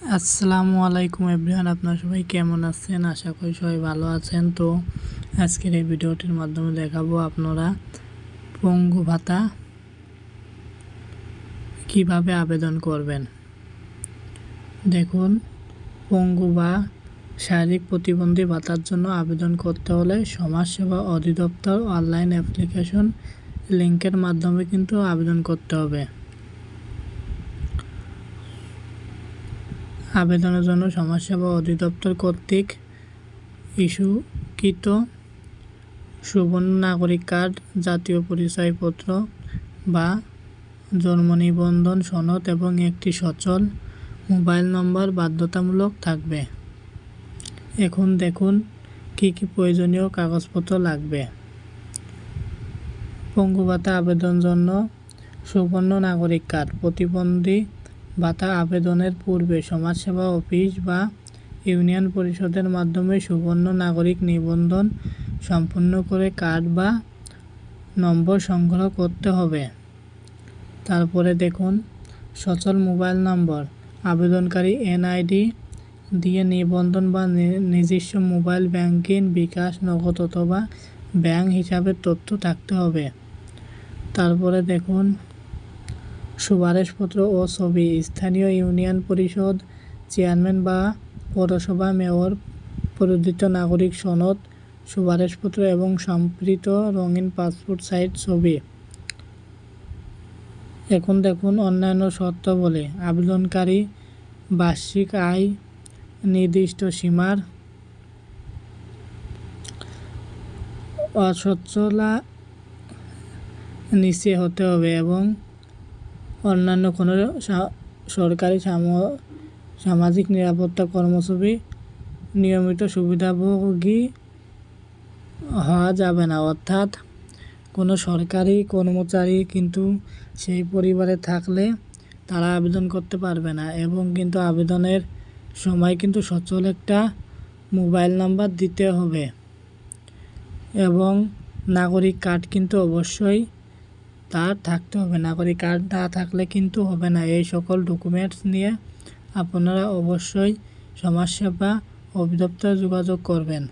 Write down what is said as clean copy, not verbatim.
আসসালামু আলাইকুম এভরিওয়ান, আপনারা সবাই কেমন আছেন? আশা করি সবাই ভালো আছেন। তো আজকের এই ভিডিওটির মাধ্যমে দেখাবো আপনারা পঙ্গু ভাতা কিভাবে আবেদন করবেন। দেখুন, পঙ্গু বা শারীরিক প্রতিবন্ধী ভাতার জন্য আবেদন করতে হলে সমাজসেবা অধিদপ্তর অনলাইন অ্যাপ্লিকেশন লিঙ্কের মাধ্যমে কিন্তু আবেদন করতে হবে। আবেদনের জন্য সমাজসেবা অধিদপ্তর কর্তৃক ইস্যুকৃত সুবর্ণ নাগরিক কার্ড, জাতীয় পরিচয়পত্র বা জন্ম নিবন্ধন সনদ এবং একটি সচল মোবাইল নম্বর বাধ্যতামূলক থাকবে। এখন দেখুন কি কি প্রয়োজনীয় কাগজপত্র লাগবে। পঙ্গু ভাতা আবেদন জন্য সুবর্ণ নাগরিক কার্ড। প্রতিবন্ধী ভাতা আবেদনের পূর্বে সমাজসেবা অফিস বা ইউনিয়ন পরিষদের মাধ্যমে সুবর্ণ নাগরিক নিবন্ধন সম্পন্ন করে কার্ড বা নম্বর সংগ্রহ করতে হবে। তারপরে দেখুন, সচল মোবাইল নম্বর। আবেদনকারী এনআইডি দিয়ে নিবন্ধন বা নিজস্ব মোবাইল ব্যাংকিং, বিকাশ, নগদ অথবা ব্যাংক হিসাবের তথ্য থাকতে হবে। তারপরে দেখুন, সুপারিশপত্র ও ছবি। স্থানীয় ইউনিয়ন পরিষদ চেয়ারম্যান বা পৌরসভা মেয়র প্রদত্ত নাগরিক সনদ, সুপারিশপত্র এবং সম্পৃক্ত রঙিন পাসপোর্ট সাইজ ছবি। এখন দেখুন অন্যান্য শর্তাবলী। আবেদনকারী বার্ষিক আয় নির্দিষ্ট সীমার অসচ্ছলা নিচে হতে হবে এবং অন্যান্য কোনো সরকারি সামাজিক নিরাপত্তা কর্মসূচি নিয়মিত সুবিধাভোগী হওয়া যাবে না। অর্থাৎ কোনো সরকারি কর্মচারী কিন্তু সেই পরিবারে থাকলে তারা আবেদন করতে পারবে না। এবং কিন্তু আবেদনের সময় কিন্তু সচল একটা মোবাইল নাম্বার দিতে হবে এবং নাগরিক কার্ড কিন্তু অবশ্যই তার থাকতে হবে। নাগরিক কার্ড না থাকলে কিন্তু হবে না। এই সকল ডকুমেন্টস নিয়ে আপনারা অবশ্যই সমাজসেবা অধিদপ্তরে যোগাযোগ করবেন।